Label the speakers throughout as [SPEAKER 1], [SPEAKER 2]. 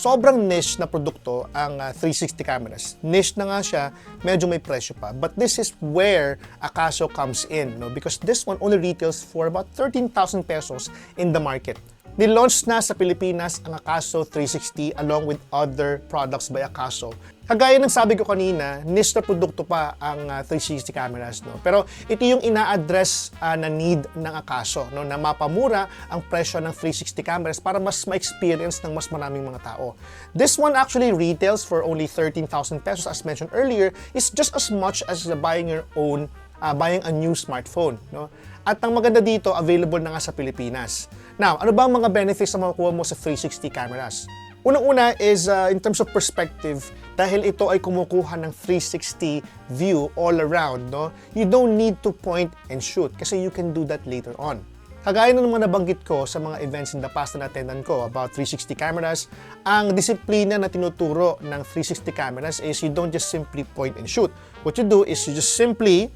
[SPEAKER 1] sobrang niche na produkto ang 360 cameras. Niche na nga siya, medyo may presyo pa. But this is where Akaso comes in, no? Because this one only retails for about 13,000 pesos in the market. Nilaunch na sa Pilipinas ang Akaso 360 along with other products by Akaso. Kagaya ng sabi ko kanina, niche na produkto pa ang 360 cameras, no? Pero ito yung ina-address na need ng Akaso, no? Na mapamura ang presyo ng 360 cameras para mas ma-experience ng mas maraming mga tao. This one actually retails for only 13,000 pesos as mentioned earlier. It's just as much as buying your own, buying a new smartphone, no? At ang maganda dito, available na nga sa Pilipinas. Now, ano ba ang mga benefits na makukuha mo sa 360 cameras? Unang-una is in terms of perspective, dahil ito ay kumukuha ng 360 view all around, no? You don't need to point and shoot kasi you can do that later on. Kagaya ng mga nabanggit ko sa mga events in the past na attendan ko about 360 cameras, ang disiplina na tinuturo ng 360 cameras is you don't just simply point and shoot. What you do is you just simply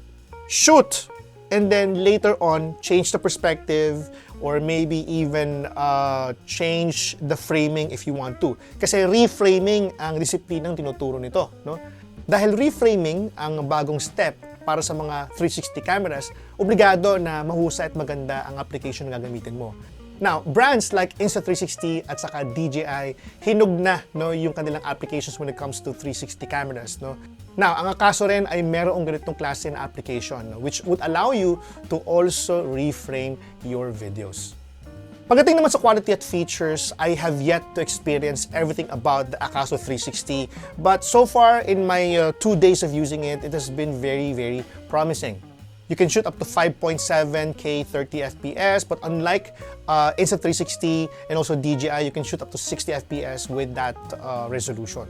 [SPEAKER 1] shoot and then later on change the perspective or maybe even change the framing if you want to. Kasi reframing ang disiplinang tinuturo nito, no? Dahil reframing ang bagong step para sa mga 360 cameras, obligado na mahusay at maganda ang application na gagamitin mo. Now, brands like Insta360 at saka DJI, hinog na, no, yung kanilang applications when it comes to 360 cameras, no. Now, ang Akaso rin ay merong ganitong klase na application, no, which would allow you to also reframe your videos. Pagdating naman sa quality at features, I have yet to experience everything about the Akaso 360, but so far in my 2 days of using it, it has been very, very promising. You can shoot up to 5.7K 30 FPS, but unlike Insta360 and also DJI, you can shoot up to 60 FPS with that resolution.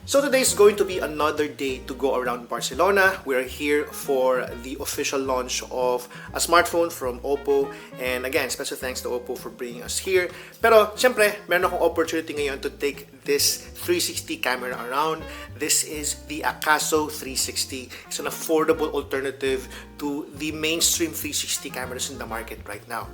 [SPEAKER 1] So today is going to be another day to go around Barcelona. We're here for the official launch of a smartphone from Oppo. And again, special thanks to Oppo for bringing us here. Pero syempre, meron akong opportunity ngayon to take this 360 camera around. This is the Akaso 360. It's an affordable alternative to the mainstream 360 cameras in the market right now.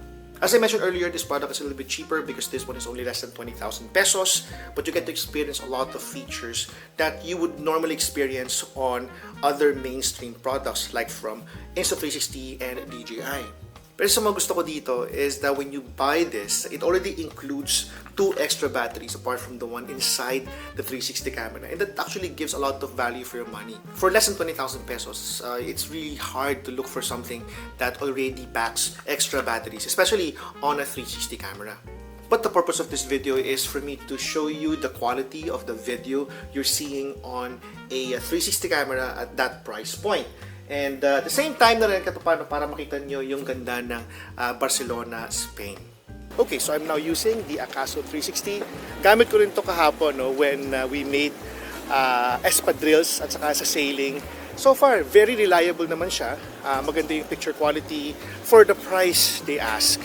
[SPEAKER 1] As I mentioned earlier, this product is a little bit cheaper because this one is only less than 20,000 pesos, but you get to experience a lot of features that you would normally experience on other mainstream products like from Insta360 and DJI. Pero sa mga gusto ko dito is that when you buy this, it already includes 2 extra batteries apart from the one inside the 360 camera, and that actually gives a lot of value for your money. For less than 20,000 pesos, it's really hard to look for something that already packs extra batteries, especially on a 360 camera. But the purpose of this video is for me to show you the quality of the video you're seeing on a 360 camera at that price point. And at the same time na rin para makita nyo yung ganda ng Barcelona, Spain. Okay, so I'm now using the Akaso 360. Gamit ko rin to kahapon, no, when we made espadrilles at saka sa sailing. So far, very reliable naman siya. Maganda yung picture quality for the price they ask.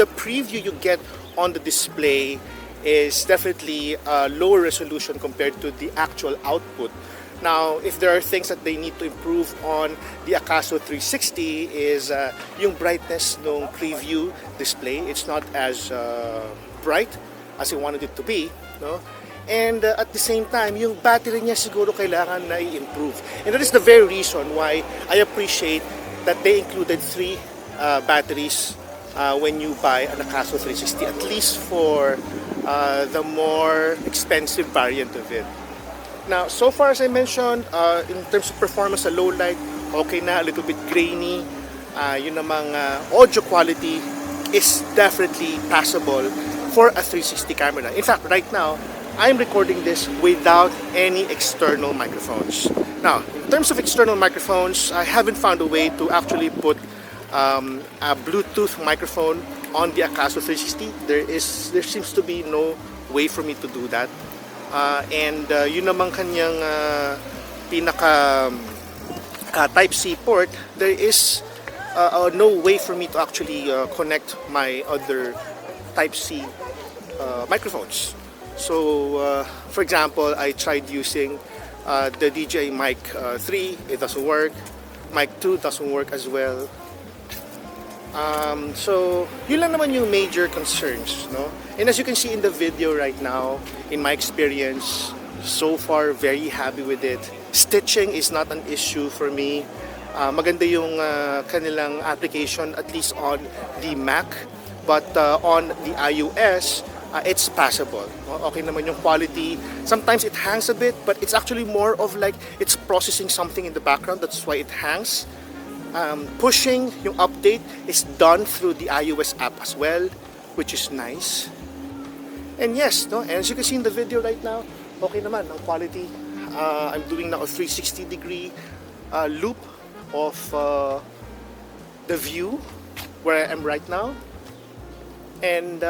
[SPEAKER 1] The preview you get on the display is definitely lower resolution compared to the actual output. Now, if there are things that they need to improve on the Akaso 360 is yung brightness ng preview display. It's not as bright as you wanted it to be, no? And at the same time, yung battery niya siguro kailangan na i-improve. And that is the very reason why I appreciate that they included 3 batteries when you buy an Akaso 360, at least for the more expensive variant of it. Now, so far as I mentioned, in terms of performance sa low light, okay na, a little bit grainy. Yun namang audio quality is definitely passable for a 360 camera. In fact, right now, I'm recording this without any external microphones. Now, in terms of external microphones, I haven't found a way to actually put a Bluetooth microphone on the Akaso 360. There seems to be no way for me to do that. And yun naman kanyang pinaka Type-C port, there is no way for me to actually connect my other Type-C microphones. So, for example, I tried using the DJI Mic 3, it doesn't work. Mic 2 doesn't work as well. So, yun lang naman yung major concerns, no? And as you can see in the video right now, in my experience, so far, very happy with it. Stitching is not an issue for me. Maganda yung kanilang application, at least on the Mac. But on the iOS, it's passable. Okay naman yung quality. Sometimes it hangs a bit, but it's actually more of like it's processing something in the background. That's why it hangs. Pushing yung update is done through the iOS app as well, which is nice. And yes, no, and as you can see in the video right now, okay naman ang quality. I'm doing now a 360-degree loop of the view where I am right now. And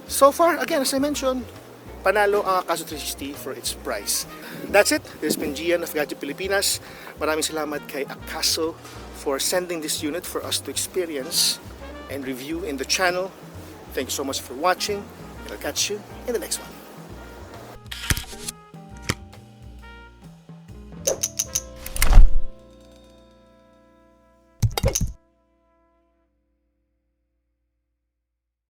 [SPEAKER 1] so far, again, as I mentioned, panalo ang Akaso 360 for its price. That's it. This has been Gian of Gadget Pilipinas. Maraming salamat kay Akaso for sending this unit for us to experience and review in the channel. Thank you so much for watching. I'll catch you in the next one.